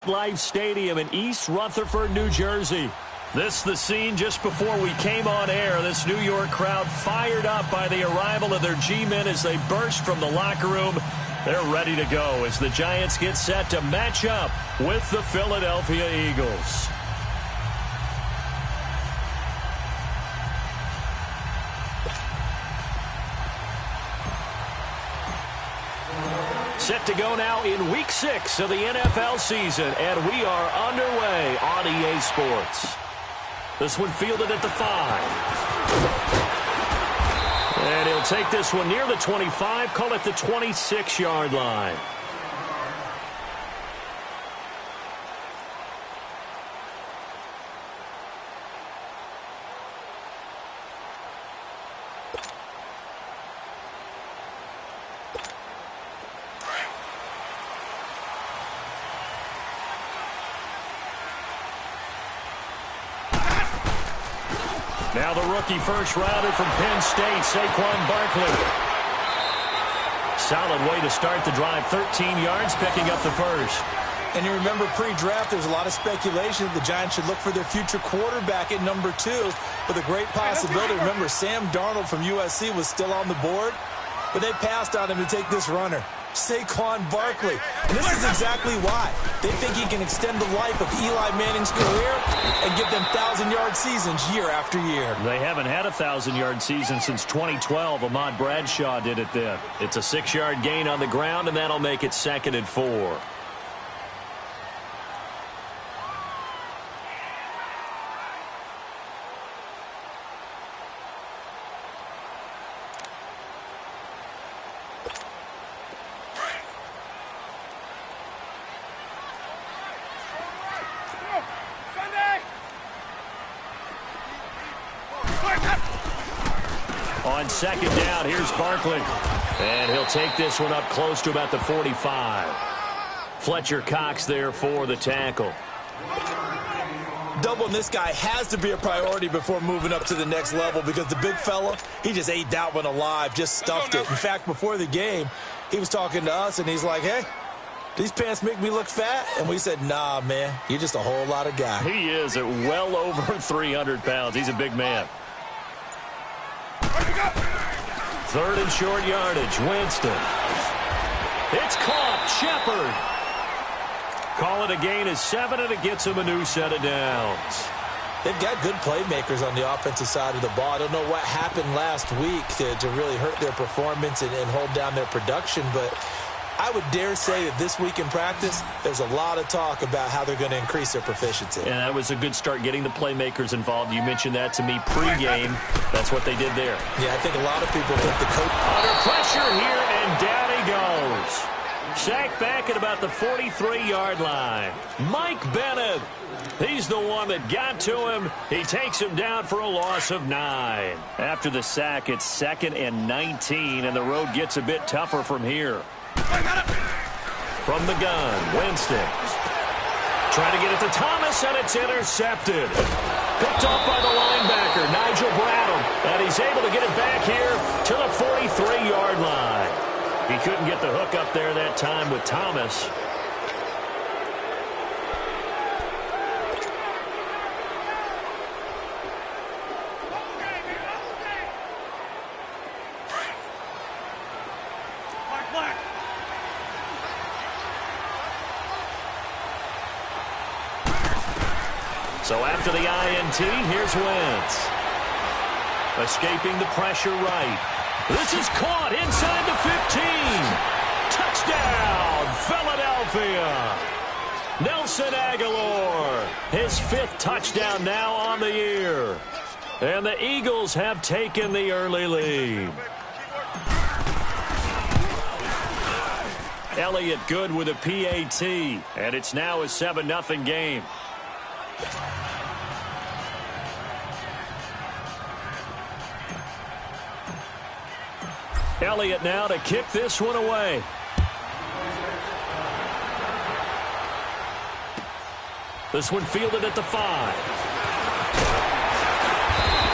MetLife Stadium in East Rutherford, New Jersey. This is the scene just before we came on air. This New York crowd fired up by the arrival of their G-men as they burst from the locker room. They're ready to go as the Giants get set to match up with the Philadelphia Eagles. Set to go now in Week 6 of the NFL season, and we are underway on EA Sports. This one fielded at the 5. And he'll take this one near the 25, call it the 26-yard line. Now the rookie first-rounder from Penn State, Saquon Barkley. Solid way to start the drive, 13 yards, picking up the first. And you remember pre-draft, there's a lot of speculation that the Giants should look for their future quarterback at number 2 with a great possibility. Remember, Sam Darnold from USC was still on the board, but they passed on him to take this runner, Saquon Barkley. And this is exactly why. They think he can extend the life of Eli Manning's career and give them 1,000-yard seasons year after year. They haven't had a 1,000-yard season since 2012. Ahmad Bradshaw did it then. It's a 6-yard gain on the ground, and that'll make it 2nd and 4. On 2nd down, here's Barkley. And he'll take this one up close to about the 45. Fletcher Cox there for the tackle. Doubling this guy has to be a priority before moving up to the next level because the big fella, he just ate that one alive, just stuffed it. In fact, before the game, he was talking to us, and he's like, hey, these pants make me look fat? And we said, nah, man, you're just a whole lot of guy. He is at well over 300 pounds. He's a big man. 3rd and short yardage, Winston. It's caught, Shepard. Call it a gain of 7, and it gets him a new set of downs. They've got good playmakers on the offensive side of the ball. I don't know what happened last week to really hurt their performance and hold down their production, but I would dare say that this week in practice, there's a lot of talk about how they're going to increase their proficiency. And that was a good start, getting the playmakers involved. You mentioned that to me pregame. That's what they did there. Yeah, I think a lot of people think the coach... Under pressure here, and down he goes. Sacked back at about the 43-yard line. Mike Bennett. He's the one that got to him. He takes him down for a loss of 9. After the sack, it's 2nd and 19, and the road gets a bit tougher from here. From the gun, Winston. Trying to get it to Thomas, and it's intercepted. Picked off by the linebacker, Nigel Bradham. And he's able to get it back here to the 43-yard line. He couldn't get the hook up there that time with Thomas. So after the INT, here's Wentz. Escaping the pressure right. This is caught inside the 15. Touchdown, Philadelphia. Nelson Aguilar, his 5th touchdown now on the year. And the Eagles have taken the early lead. Elliott good with a PAT, and it's now a 7-0 game. Elliott now to kick this one away. This one fielded at the 5.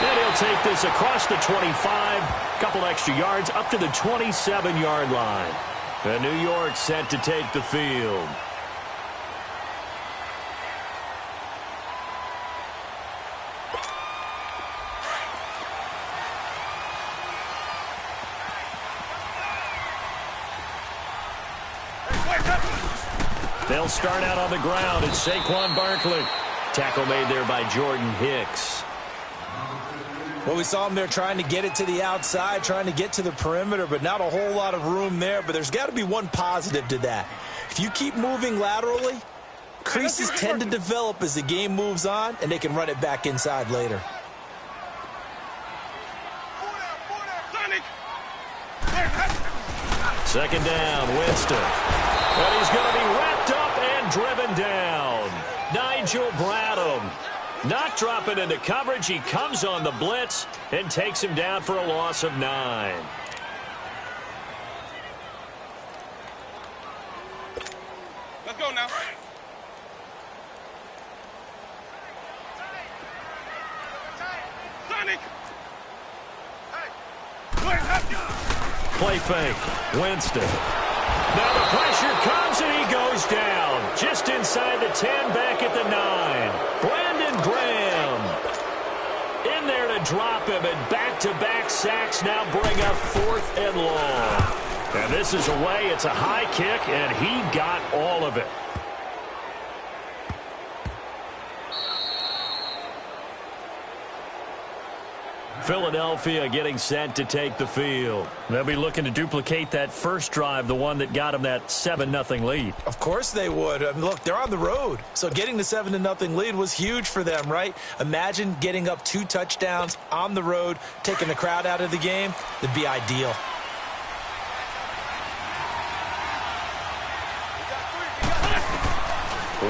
And he'll take this across the 25. Couple extra yards up to the 27-yard line. And New York set to take the field. They'll start out on the ground. It's Saquon Barkley. Tackle made there by Jordan Hicks. Well, we saw him there trying to get it to the outside, trying to get to the perimeter, but not a whole lot of room there. But there's got to be one positive to that. If you keep moving laterally, creases tend to develop as the game moves on, and they can run it back inside later. Second down, Winston. And he's going to be wrapped up and driven down. Nigel Bradham not dropping into coverage. He comes on the blitz and takes him down for a loss of 9. Let's go now. Sonic. Play fake. Winston. Now the pressure comes and he goes down. Just inside the 10, back at the 9. Brandon Graham in there to drop him, and back-to-back sacks now bring up 4th and long. And this is away. It's a high kick, and he got all of it. Philadelphia getting set to take the field. They'll be looking to duplicate that first drive, the one that got them that 7-0 lead. Of course they would. I mean, look, they're on the road. So getting the 7-0 lead was huge for them, right? Imagine getting up 2 touchdowns on the road, taking the crowd out of the game. It'd be ideal.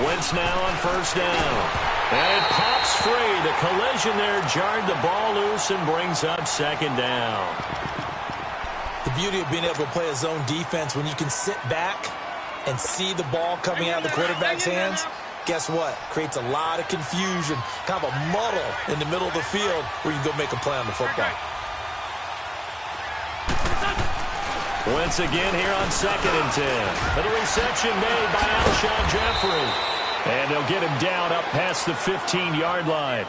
Wentz now on first down. And it pops free. The collision there jarred the ball loose and brings up 2nd down. The beauty of being able to play a zone defense, when you can sit back and see the ball coming out of the quarterback's hands, guess what? Creates a lot of confusion, kind of a muddle in the middle of the field where you can go make a play on the football. Wentz again here on 2nd and 10. And a reception made by Alshon Jeffrey. And they'll get him down up past the 15-yard line.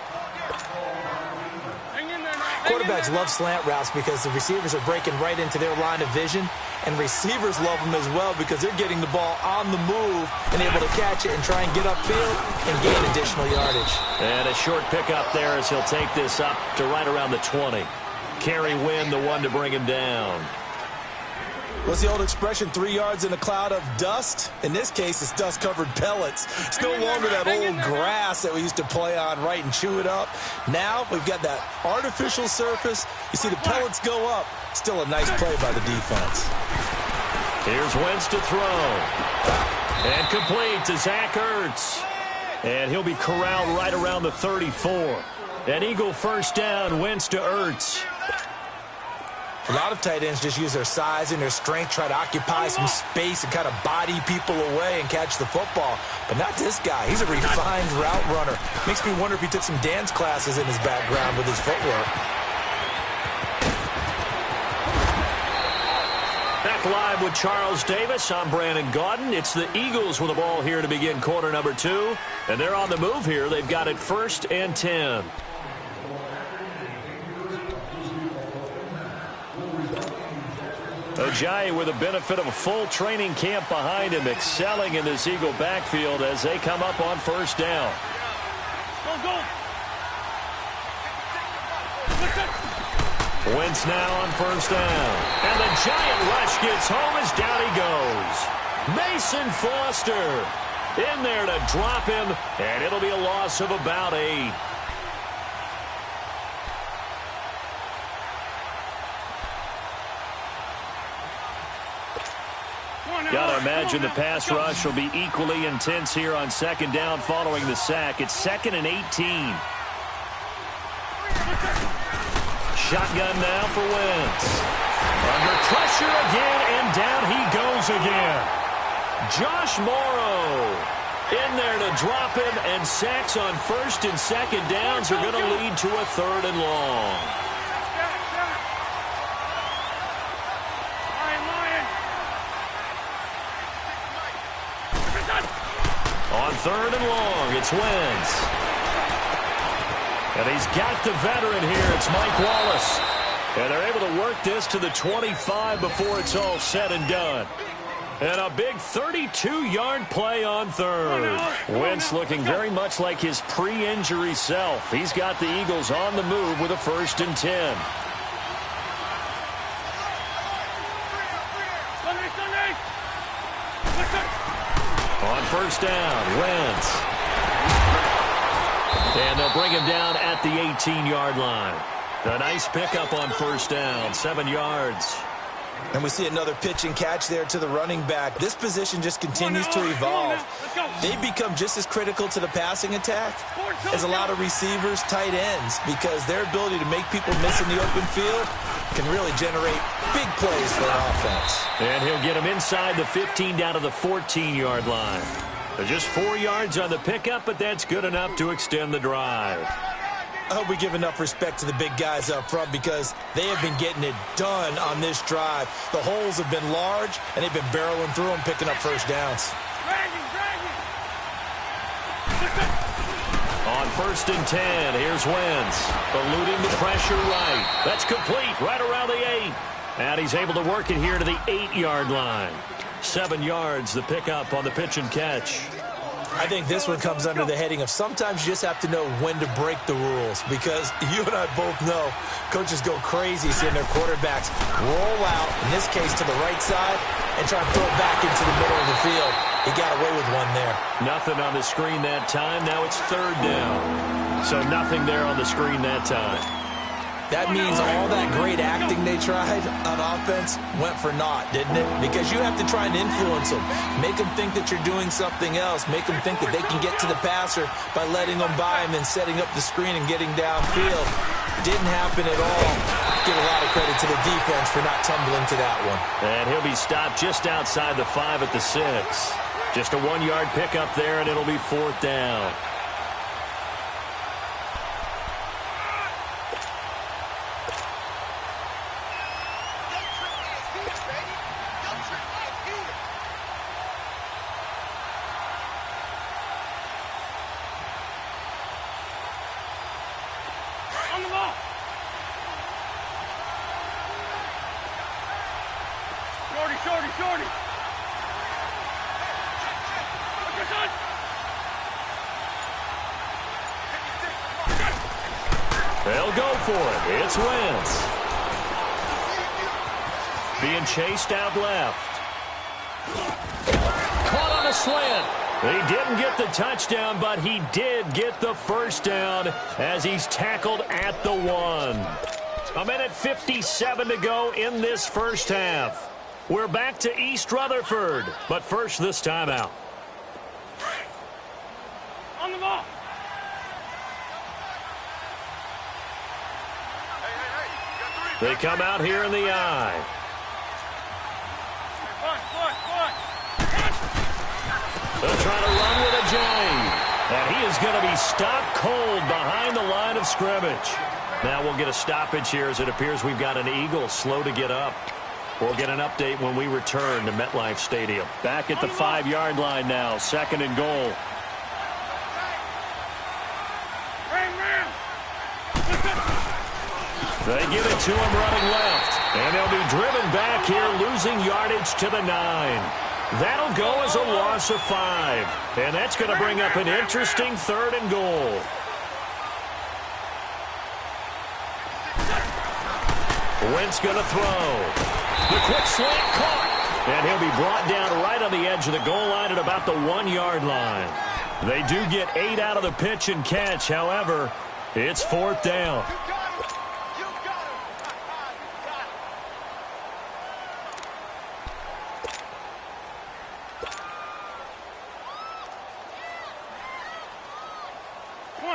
Quarterbacks love slant routes because the receivers are breaking right into their line of vision, and receivers love them as well because they're getting the ball on the move and able to catch it and try and get upfield and gain additional yardage. And a short pickup there as he'll take this up to right around the 20. Kerry Wynn, the one to bring him down. What's the old expression, 3 yards in a cloud of dust? In this case, it's dust-covered pellets. It's no longer that old grass that we used to play on, right, and chew it up. Now we've got that artificial surface. You see the pellets go up. Still a nice play by the defense. Here's Wentz to throw. And complete to Zach Ertz. And he'll be corralled right around the 34. An Eagle first down, Wentz to Ertz. A lot of tight ends just use their size and their strength, try to occupy some space and kind of body people away and catch the football. But not this guy. He's a refined route runner. Makes me wonder if he took some dance classes in his background with his footwork. Back live with Charles Davis. I'm Brandon Gaudin. It's the Eagles with the ball here to begin quarter number 2. And they're on the move here. They've got it 1st and 10. Ajayi with the benefit of a full training camp behind him, excelling in this Eagle backfield as they come up on first down. Go. Wentz now on first down. And the giant rush gets home as down he goes. Mason Foster in there to drop him, and it'll be a loss of about 8. Got to imagine the pass rush will be equally intense here on 2nd down following the sack. It's 2nd and 18. Shotgun now for Wentz. Under pressure again, and down he goes again. Josh Morrow in there to drop him, and sacks on 1st and 2nd downs are going to lead to a 3rd and long. On 3rd and long, it's Wentz. And he's got the veteran here. It's Mike Wallace. And they're able to work this to the 25 before it's all said and done. And a big 32-yard play on third. Wentz looking very much like his pre-injury self. He's got the Eagles on the move with a 1st and 10. On 1st down, Wentz. And they'll bring him down at the 18-yard line. A nice pickup on 1st down, 7 yards. And we see another pitch and catch there to the running back. This position just continues to evolve. They become just as critical to the passing attack as a lot of receivers, tight ends, because their ability to make people miss in the open field can really generate big plays for an offense. And he'll get him inside the 15 down to the 14-yard line. They're just 4 yards on the pickup, but that's good enough to extend the drive. I hope we give enough respect to the big guys up front because they have been getting it done on this drive. The holes have been large, and they've been barreling through them, picking up 1st downs. On 1st and 10, here's Wentz. Eluding the pressure right. That's complete right around the 8. And he's able to work it here to the 8-yard line. 7 yards, the pickup on the pitch and catch. I think this one comes under the heading of sometimes you just have to know when to break the rules because you and I both know coaches go crazy seeing their quarterbacks roll out, in this case to the right side, and try and throw it back into the middle of the field. He got away with one there. Nothing on the screen that time. Now it's 3rd down. So nothing there on the screen that time. That means all that great acting they tried on offense went for naught, didn't it? Because you have to try and influence them. Make them think that you're doing something else. Make them think that they can get to the passer by letting them by and then setting up the screen and getting downfield. Didn't happen at all. Give a lot of credit to the defense for not tumbling to that one. And he'll be stopped just outside the 5 at the 6. Just a 1-yard pickup there, and it'll be 4th down. Shorty. They'll go for it. It's Wentz. Being chased out left. Caught on a slant. He didn't get the touchdown, but he did get the 1st down as he's tackled at the 1. 1:57 to go in this 1st half. We're back to East Rutherford, but first this timeout. On the ball. They come out here in the eye. They'll try to run with a J. And he is going to be stopped cold behind the line of scrimmage. Now we'll get a stoppage here as it appears we've got an Eagle slow to get up. We'll get an update when we return to MetLife Stadium. Back at the 5-yard line now, 2nd and goal. They give it to him running left. And they'll be driven back here, losing yardage to the 9. That'll go as a loss of 5. And that's going to bring up an interesting 3rd and goal. Wentz going to throw. The quick slant caught. And he'll be brought down right on the edge of the goal line at about the 1-yard line. They do get 8 out of the pitch and catch. However, it's 4th down.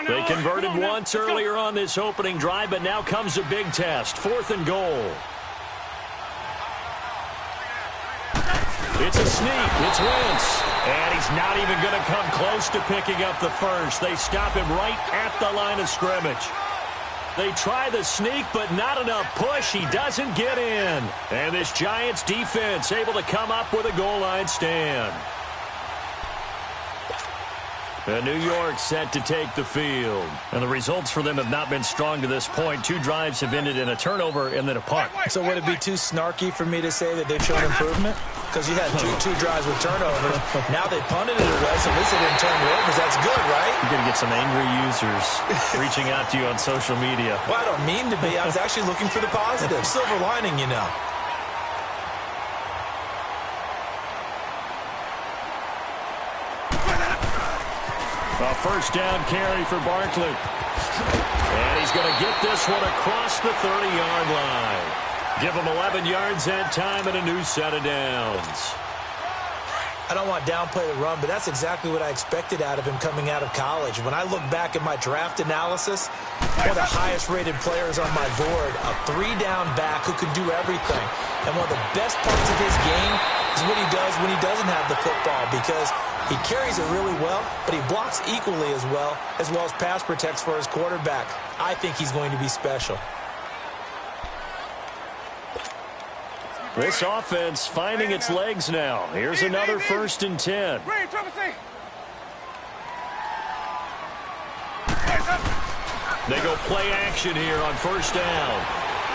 They converted once earlier on this opening drive, but now comes a big test. 4th and goal. It's a sneak. It's Wentz. And he's not even going to come close to picking up the 1st. They stop him right at the line of scrimmage. They try the sneak, but not enough push. He doesn't get in. And this Giants defense able to come up with a goal line stand. And New York set to take the field. And the results for them have not been strong to this point. 2 drives have ended in a turnover and then a punt. So would it be too snarky for me to say that they've shown improvement? Because you had two drives with turnovers. Now they punted it away, so at least they didn't turn it over. That's good, right? You're going to get some angry users reaching out to you on social media. Well, I don't mean to be. I was actually looking for the positive. Silver lining, you know. A first down carry for Barkley. And he's going to get this one across the 30-yard line. Give him 11 yards that time and a new set of downs. I don't want to downplay the run, but that's exactly what I expected out of him coming out of college. When I look back at my draft analysis, one of the highest-rated players on my board, a 3-down back who can do everything. And one of the best parts of his game is what he does when he doesn't have the football, because he carries it really well, but he blocks equally as well as pass protects for his quarterback. I think he's going to be special. This offense finding its legs now. Here's another 1st and 10. They go play action here on 1st down.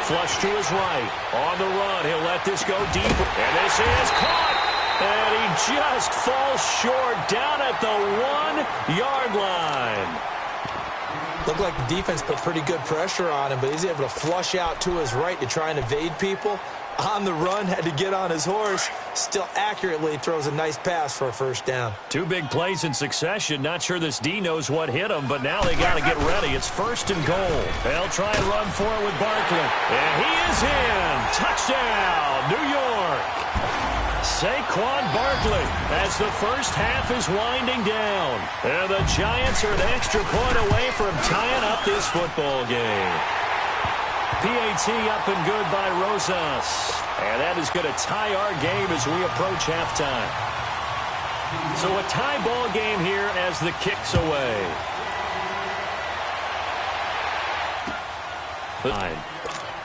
Flush to his right. On the run, he'll let this go deep. And this is caught. And he just falls short down at the 1-yard line. Looked like the defense put pretty good pressure on him, but he's able to flush out to his right to try and evade people. On the run, had to get on his horse. Still accurately throws a nice pass for a 1st down. 2 big plays in succession. Not sure this D knows what hit him, but now they got to get ready. It's 1st and goal. They'll try and run for it with Barkley. And he is in. Touchdown, New York. Saquon Barkley as the first half is winding down. And the Giants are an extra point away from tying up this football game. PAT up and good by Rosas. And that is going to tie our game as we approach halftime. So a tie ball game here as the kick's away.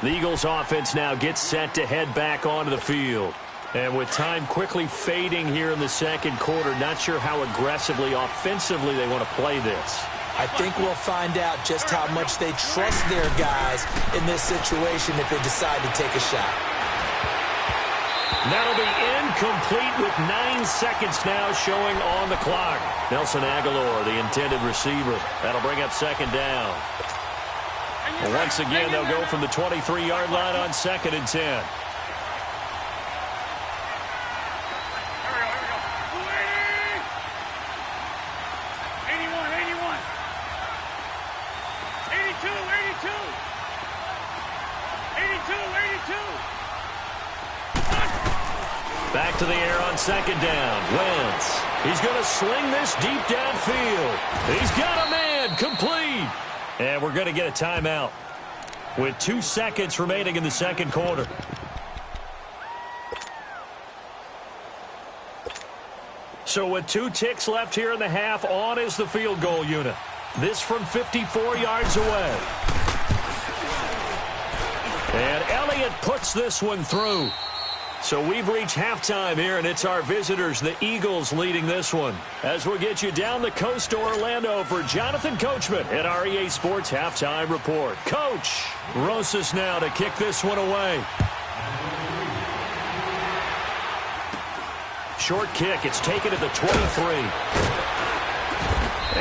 The Eagles offense now gets set to head back onto the field. And with time quickly fading here in the 2nd quarter, not sure how aggressively, offensively they want to play this. I think we'll find out just how much they trust their guys in this situation if they decide to take a shot. That'll be incomplete with 9 seconds now showing on the clock. Nelson Aguilar, the intended receiver. That'll bring up 2nd down. Well, once again, they'll go from the 23-yard line on 2nd and 10. Back to the air on 2nd down. Wentz. He's going to sling this deep downfield. He's got a man. Complete. And we're going to get a timeout with 2 seconds remaining in the 2nd quarter. So with 2 ticks left here in the half, on is the field goal unit. This from 54 yards away. And Elliott puts this one through. So we've reached halftime here, and it's our visitors, the Eagles, leading this one. As we'll get you down the coast to Orlando for Jonathan Coachman at our EA Sports Halftime Report. Coach, Rosas now to kick this one away. Short kick. It's taken at the 23.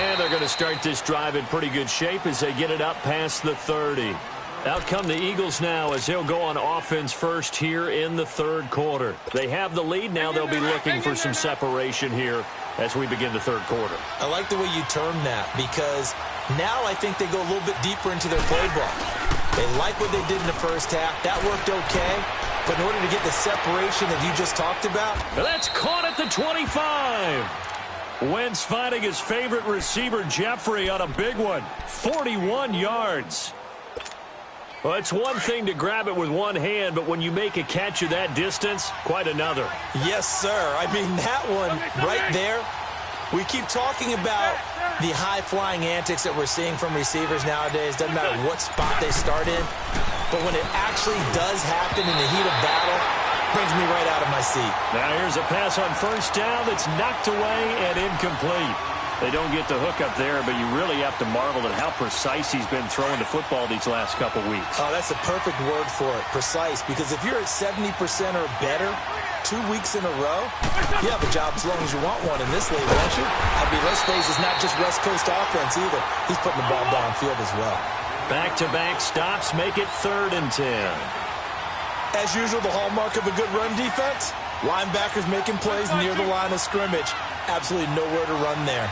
And they're going to start this drive in pretty good shape as they get it up past the 30. Out come the Eagles now as they'll go on offense first here in the 3rd quarter. They have the lead. Now they'll be looking for some separation here as we begin the 3rd quarter. I like the way you term that, because now I think they go a little bit deeper into their playbook. They like what they did in the 1st half. That worked okay. But in order to get the separation that you just talked about. That's caught at the 25. Wentz finding his favorite receiver, Jeffrey, on a big one. 41 yards. Well, it's one thing to grab it with one hand, but when you make a catch of that distance, quite another. Yes, sir. I mean, that one right there, we keep talking about the high-flying antics that we're seeing from receivers nowadays. Doesn't matter what spot they start in. But when it actually does happen in the heat of battle, brings me right out of my seat. Now here's a pass on 1st down that's knocked away and incomplete. They don't get the hook up there, but you really have to marvel at how precise he's been throwing the football these last couple weeks. Oh, that's a perfect word for it, precise, because if you're at 70% or better 2 weeks in a row, you have a job as long as you want one in this league, don't you? I mean, let's face it, it's not just West Coast offense either. He's putting the ball downfield as well. Back-to-back stops make it 3rd and 10. As usual, the hallmark of a good run defense, linebackers making plays near the line of scrimmage. Absolutely nowhere to run there.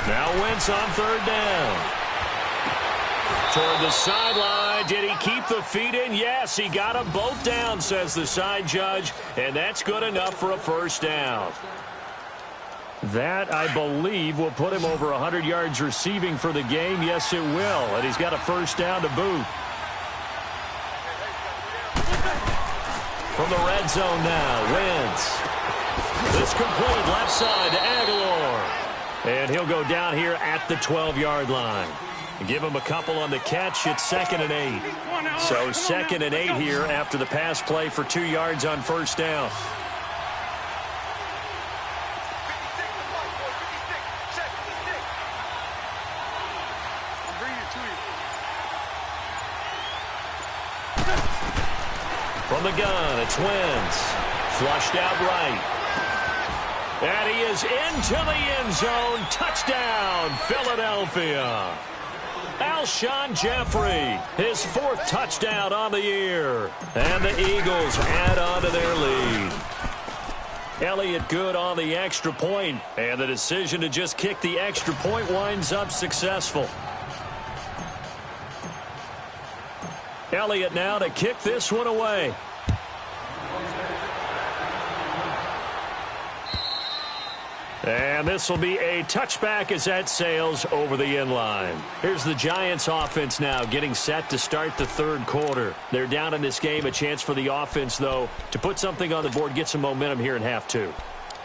Now Wentz on 3rd down. Toward the sideline. Did he keep the feet in? Yes, he got them both down, says the side judge, and that's good enough for a 1st down. That, I believe, will put him over 100 yards receiving for the game. Yes, it will, and he's got a 1st down to boot. From the red zone now, Wentz. This complete left side to Aguilar. And he'll go down here at the 12-yard line. Give him a couple on the catch. It's 2nd and 8. So 2nd and 8 here after the pass play for 2 yards on 1st down. From the gun, it's Wentz. Flushed out right. And he is into the end zone. Touchdown, Philadelphia. Alshon Jeffrey, his 4th touchdown on the year. And the Eagles add on to their lead. Elliott good on the extra point, and the decision to just kick the extra point winds up successful. Elliott now to kick this one away. And this will be a touchback as that sails over the end line. Here's the Giants offense now getting set to start the 3rd quarter. They're down in this game. A chance for the offense, though, to put something on the board, get some momentum here in half 2.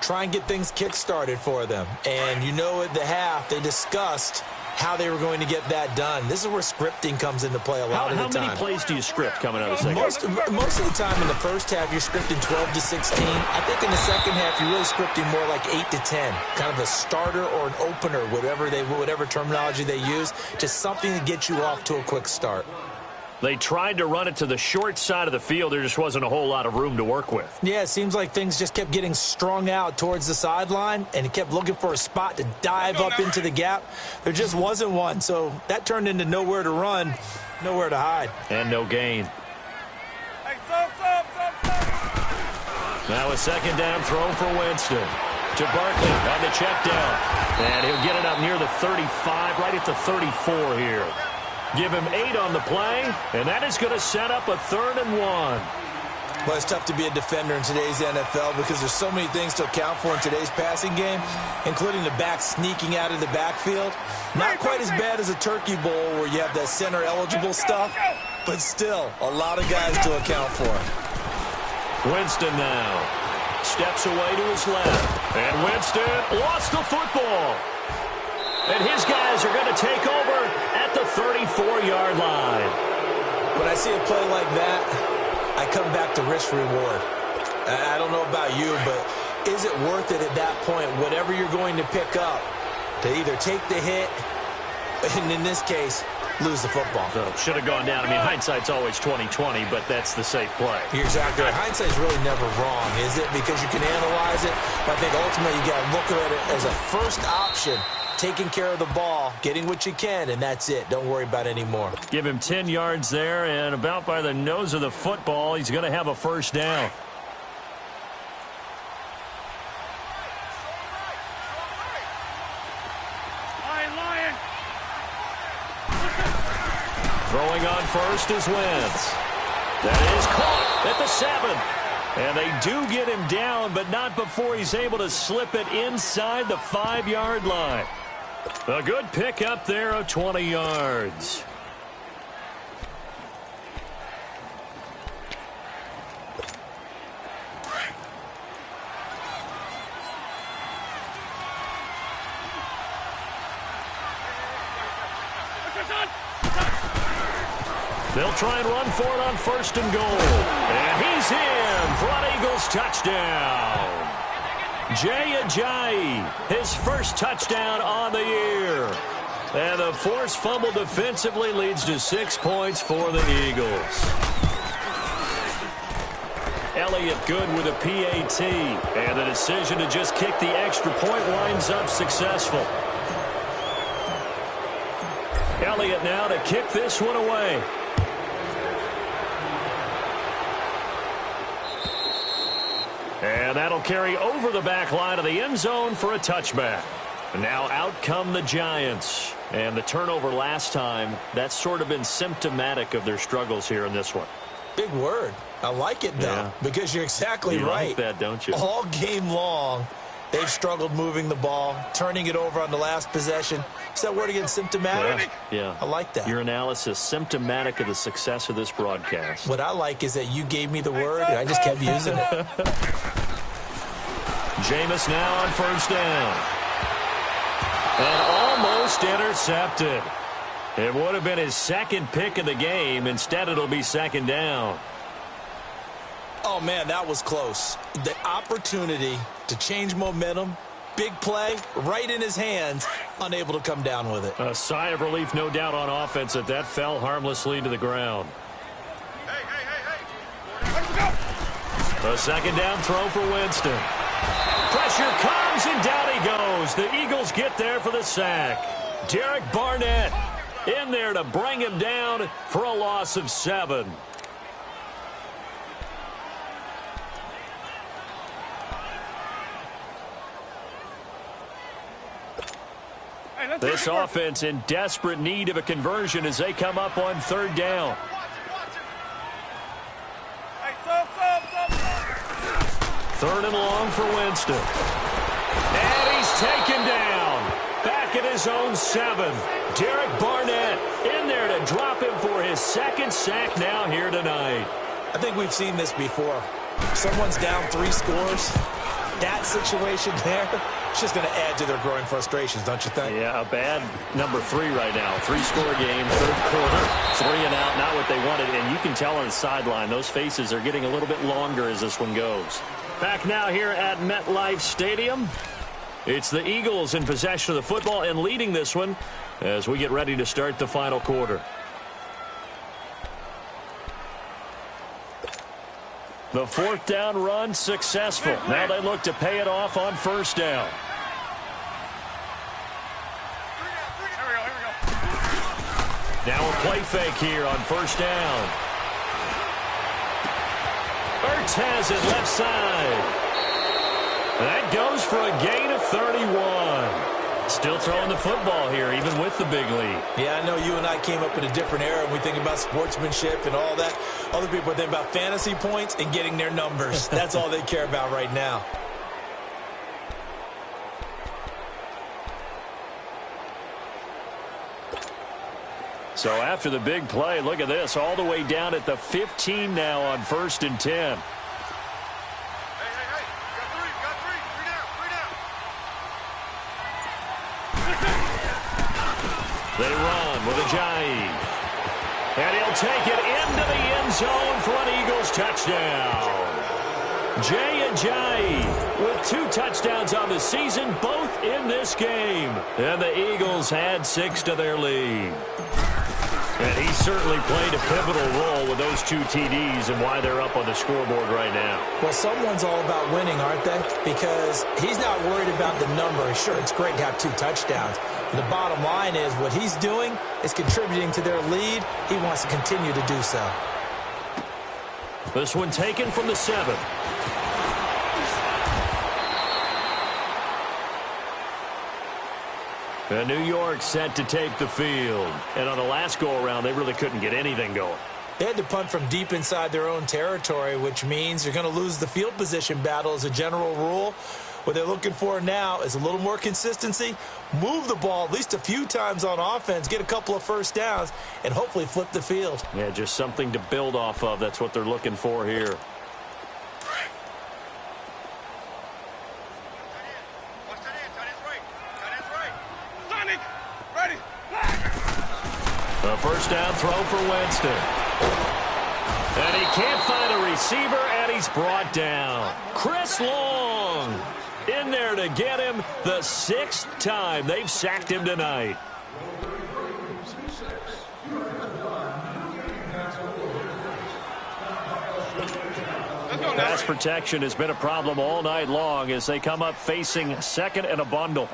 Try and get things kick-started for them. And you know at the half, they discussed how they were going to get that done. This is where scripting comes into play a lot of the time. How many plays do you script coming out of the second? Most of the time in the first half, you're scripting 12 to 16. I think in the second half, you're really scripting more like 8 to 10. Kind of a starter or an opener, whatever terminology they use. Just something to get you off to a quick start. They tried to run it to the short side of the field. There just wasn't a whole lot of room to work with. Yeah, it seems like things just kept getting strung out towards the sideline, and he kept looking for a spot to dive up into the gap. There just wasn't one, so that turned into nowhere to run, nowhere to hide. And no gain. Now a 2nd down throw for Winston. To Barkley on the check down. And he'll get it up near the 35, right at the 34 here. Give him 8 on the play, and that is going to set up a 3rd and 1. Well, it's tough to be a defender in today's NFL because there's so many things to account for in today's passing game, including the back sneaking out of the backfield. Not quite as bad as a turkey bowl where you have that center-eligible stuff, but still a lot of guys to account for. Winston now steps away to his left, and Winston lost the football. And his guys are going to take over at the 34-yard line. When I see a play like that, I come back to risk-reward. I don't know about you, but is it worth it at that point, whatever you're going to pick up, to either take the hit, and in this case, lose the football? So should have gone down. I mean, hindsight's always 20/20, but that's the safe play. You're exactly right. Hindsight's really never wrong, is it? Because you can analyze it, but I think ultimately you got to look at it as a first option. Taking care of the ball, getting what you can, and that's it. Don't worry about any more. Give him 10 yards there, and about by the nose of the football, he's going to have a 1st down. Throwing on first is Wentz. That is caught at the 7. And they do get him down, but not before he's able to slip it inside the 5-yard line. A good pick up there of 20 yards. They'll try and run for it on 1st and goal. And he's in for an Eagles touchdown. Jay Ajayi, his first touchdown on the year. And the forced fumble defensively leads to 6 points for the Eagles. Elliott good with a PAT. And the decision to just kick the extra point winds up successful. Elliott now to kick this one away. And that'll carry over the back line of the end zone for a touchback. And now out come the Giants. And the turnover last time, that's sort of been symptomatic of their struggles here in this one. Big word. I like it, though, because you're exactly right. You like that, don't you? All game long, they've struggled moving the ball, turning it over on the last possession. Is that word again, symptomatic? Yeah. I like that. Your analysis, symptomatic of the success of this broadcast. What I like is that you gave me the word, and I just kept using it. Jameis now on 1st down. And almost intercepted. It would have been his second pick of the game. Instead, it'll be 2nd down. Oh, man, that was close. The opportunity to change momentum, big play, right in his hands, unable to come down with it. A sigh of relief, no doubt, on offense that fell harmlessly to the ground. A 2nd down throw for Winston. Pressure comes, and down he goes. The Eagles get there for the sack. Derek Barnett in there to bring him down for a loss of 7. This offense in desperate need of a conversion as they come up on 3rd down. Third and long for Winston. And he's taken down. Back at his own 7. Derek Barnett in there to drop him for his 2nd sack now here tonight. I think we've seen this before. Someone's down 3 scores. That situation there, it's just going to add to their growing frustrations, don't you think? Yeah, a bad number 3 right now. 3-score game, 3rd quarter, 3 and out, not what they wanted. And you can tell on the sideline, those faces are getting a little bit longer as this one goes. Back now here at MetLife Stadium. It's the Eagles in possession of the football and leading this one as we get ready to start the final quarter. The 4th down run successful. Now they look to pay it off on 1st down. Now a play fake here on 1st down. Ertz has it left side. That goes for a gain of 31. Still throwing the football here, even with the big lead. Yeah, I know you and I came up in a different era, and we think about sportsmanship and all that. Other people think about fantasy points and getting their numbers. That's all they care about right now. So after the big play, look at this, all the way down at the 15 now on 1st and 10. They run with Ajayi. And he'll take it into the end zone for an Eagles touchdown. Jay Ajayi with 2 touchdowns on the season, both in this game. And the Eagles had 6 to their lead. And he certainly played a pivotal role with those 2 TDs and why they're up on the scoreboard right now. Well, someone's all about winning, aren't they? Because he's not worried about the number. Sure, it's great to have 2 touchdowns. But the bottom line is what he's doing is contributing to their lead. He wants to continue to do so. This one taken from the 7. And New York set to take the field. And on the last go-around, they really couldn't get anything going. They had to punt from deep inside their own territory, which means you're going to lose the field position battle as a general rule. What they're looking for now is a little more consistency, move the ball at least a few times on offense, get a couple of 1st downs, and hopefully flip the field. Yeah, just something to build off of. That's what they're looking for here. The first down throw for Winston. And he can't find a receiver, and he's brought down. Chris Long in there to get him the 6th time they've sacked him tonight. Pass protection has been a problem all night long as they come up facing second and a bundle.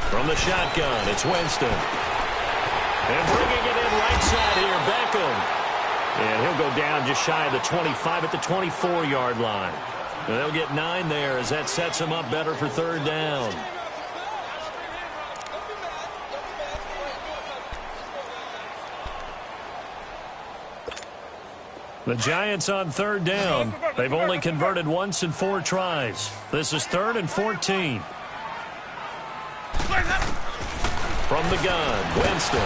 From the shotgun, it's Winston. And bringing it in right side here, Beckham. And he'll go down just shy of the 25 at the 24-yard line. And they'll get 9 there as that sets them up better for third down. The Giants on third down. They've only converted once in 4 tries. This is 3rd and 14. From the gun, Winston.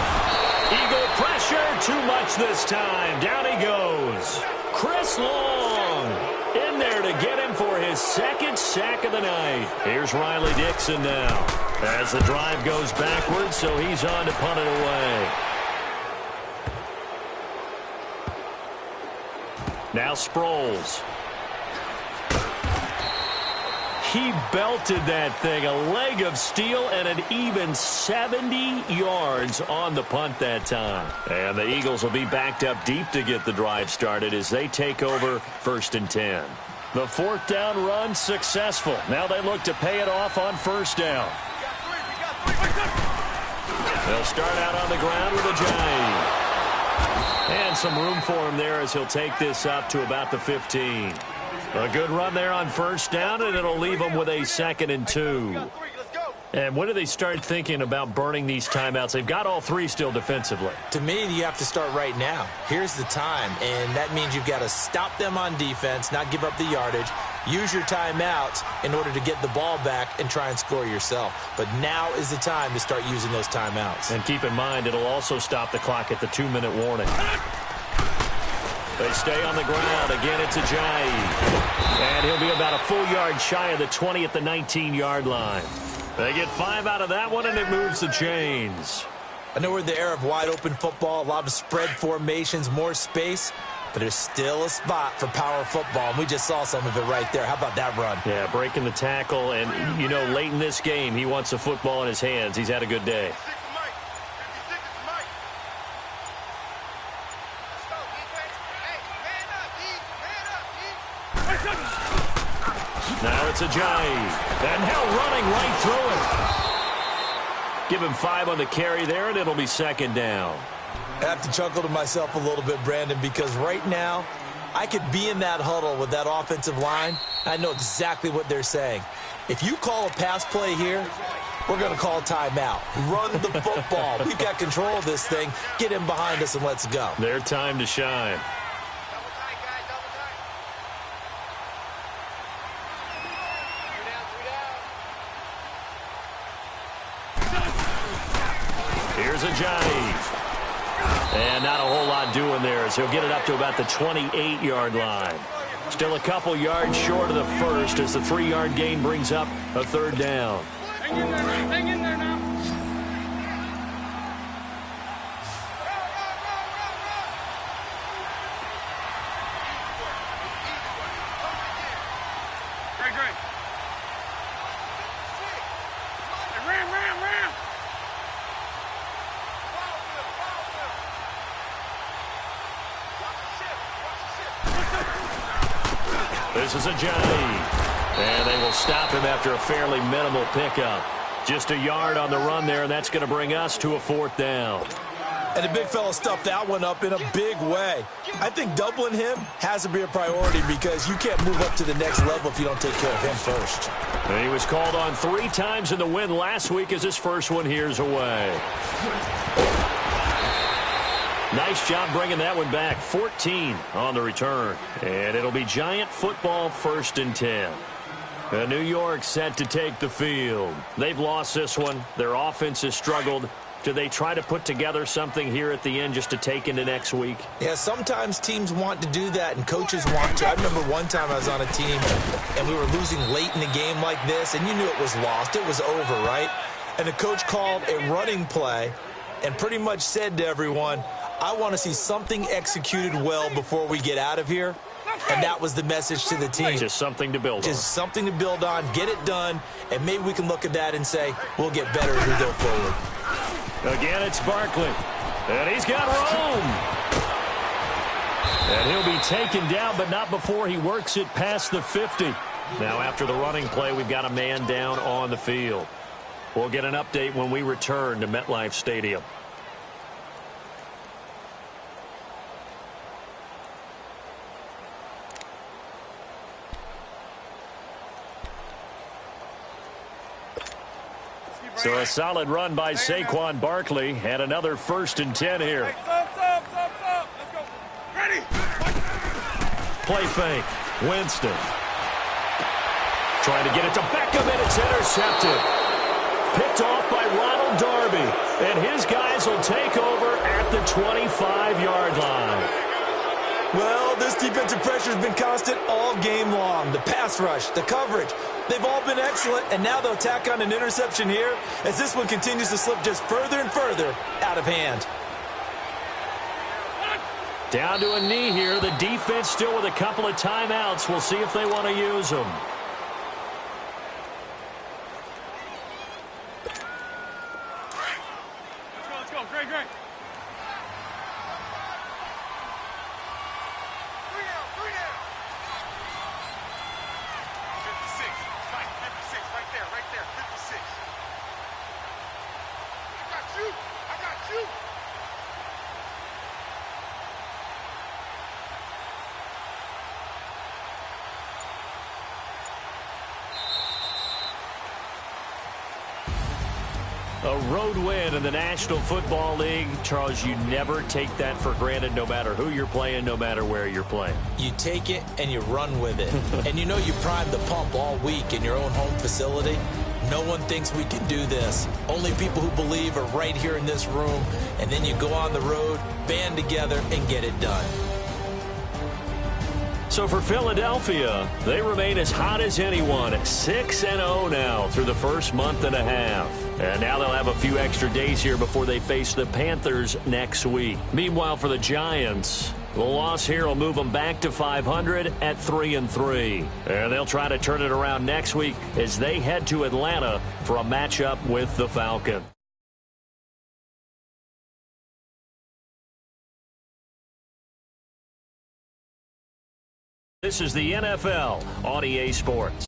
Eagle pressure, too much this time. Down he goes. Chris Long in there to get him for his 2nd sack of the night. Here's Riley Dixon now as the drive goes backwards, so he's on to punt it away. Now Sproles. He belted that thing, a leg of steel, and an even 70 yards on the punt that time. And the Eagles will be backed up deep to get the drive started as they take over 1st and 10. The 4th down run successful. Now they look to pay it off on 1st down. They'll start out on the ground with a giant. And some room for him there as he'll take this up to about the 15. A good run there on 1st down, and it'll leave them with a 2nd and 2. And when do they start thinking about burning these timeouts? They've got all 3 still defensively. To me, you have to start right now. Here's the time, and that means you've got to stop them on defense, not give up the yardage, use your timeouts in order to get the ball back and try and score yourself. But now is the time to start using those timeouts. And keep in mind, it'll also stop the clock at the 2-minute warning. They stay on the ground. Again, it's Ajayi. And he'll be about a full yard shy of the 20 at the 19-yard line. They get 5 out of that one, and it moves the chains. I know we're in the era of wide-open football, a lot of spread formations, more space, but there's still a spot for power football, and we just saw some of it right there. How about that run? Yeah, breaking the tackle, and, you know, late in this game, he wants the football in his hands. He's had a good day. Now it's Ajayi. And now running right through him. Give him 5 on the carry there, and it'll be 2nd down. I have to chuckle to myself a little bit, Brandon, because right now I could be in that huddle with that offensive line. I know exactly what they're saying. If you call a pass play here, we're going to call timeout. Run the football. We've got control of this thing. Get him behind us and let's go. Their time to shine. Here's Ajayi. And not a whole lot doing there as he'll get it up to about the 28-yard line. Still a couple yards short of the first as the 3-yard gain brings up a 3rd down. Hang in there now. Hang in there now. Great. Hey, ram. This is Ajayi. And they will stop him after a fairly minimal pickup. Just a yard on the run there, and that's going to bring us to a 4th down. And the big fella stuffed that one up in a big way. I think doubling him has to be a priority because you can't move up to the next level if you don't take care of him first. And he was called on 3 times in the win last week as his first one here's away. Nice job bringing that one back. 14 on the return. And it'll be Giant football 1st and 10. New York set to take the field. They've lost this one. Their offense has struggled. Do they try to put together something here at the end just to take into next week? Yeah, sometimes teams want to do that and coaches want to. I remember one time I was on a team and we were losing late in a game like this, and you knew it was lost. It was over, right? And the coach called a running play and pretty much said to everyone, I want to see something executed well before we get out of here. And that was the message to the team. Just something to build on. Just something to build on, get it done, and maybe we can look at that and say, we'll get better as we go forward. Again, it's Barkley. And he's got room. And he'll be taken down, but not before he works it past the 50. Now, after the running play, we've got a man down on the field. We'll get an update when we return to MetLife Stadium. So a solid run by Saquon Barkley and another 1st and 10 here. Stop. Let's go. Ready. Play fake. Winston. Trying to get it to Beckham, and it's intercepted. Picked off by Ronald Darby. And his guys will take over at the 25-yard line. Well, this defensive pressure has been constant all game long. The pass rush, the coverage, they've all been excellent, and now they'll tack on an interception here as this one continues to slip just further and further out of hand. Down to a knee here. The defense still with a couple of timeouts. We'll see if they want to use them. Let's go. Great. I got you. A road win in the National Football League. Charles, you never take that for granted no matter who you're playing, no matter where you're playing. You take it and you run with it. And you know you primed the pump all week in your own home facility. No one thinks we can do this. Only people who believe are right here in this room. And then you go on the road, band together, and get it done. So for Philadelphia, they remain as hot as anyone at 6-0 now through the first month and a half. And now they'll have a few extra days here before they face the Panthers next week. Meanwhile, for the Giants, the loss here will move them back to 500 at 3-3. And they'll try to turn it around next week as they head to Atlanta for a matchup with the Falcons. This is the NFL on EA Sports.